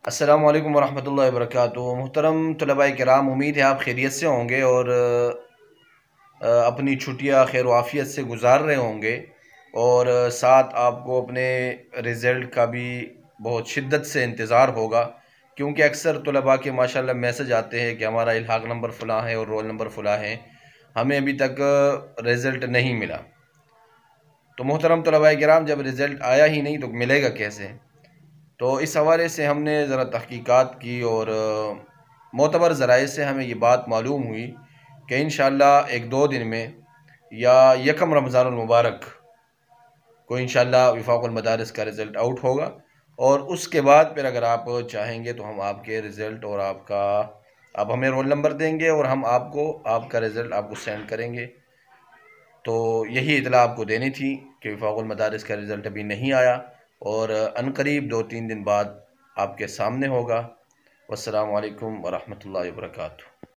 अस्सलामु अलैकुम वरहमतुल्लाहि वबरकातुहू। मुहतरम तलबाए किराम, उम्मीद है आप खैरियत से होंगे और अपनी छुट्टियां खैर आफियत से गुजार रहे होंगे और साथ आपको अपने रिज़ल्ट का भी बहुत शिद्दत से इंतज़ार होगा, क्योंकि अक्सर तलबा के माशाल्लाह मैसेज आते हैं कि हमारा इल्हाक नंबर फ़लाँ है और रोल नंबर फ़लाँ है, हमें अभी तक रिज़ल्ट नहीं मिला। तो मोहतरम तलबाए किराम, जब रिज़ल्ट आया ही नहीं तो मिलेगा कैसे? तो इस हवाले से हमने ज़रा तहकीकात की और मोतबर ज़राए से हमें ये बात मालूम हुई कि इंशाअल्लाह एक दो दिन में या यकम रमज़ानुल मुबारक को इंशाअल्लाह विफाकुल मदारिस का रिज़ल्ट आउट होगा और उसके बाद फिर अगर आप चाहेंगे तो हम आपके रिज़ल्ट और आप हमें रोल नंबर देंगे और हम आपको आपका रिज़ल्ट आपको सेंड करेंगे। तो यही इतला आपको देनी थी कि विफाकुल मदारिस का रिज़ल्ट अभी नहीं आया और अनकरीब 2-3 दिन बाद आपके सामने होगा। वस्सलामु अलैकुम वरहमतुल्लाहि वबरकातुहू।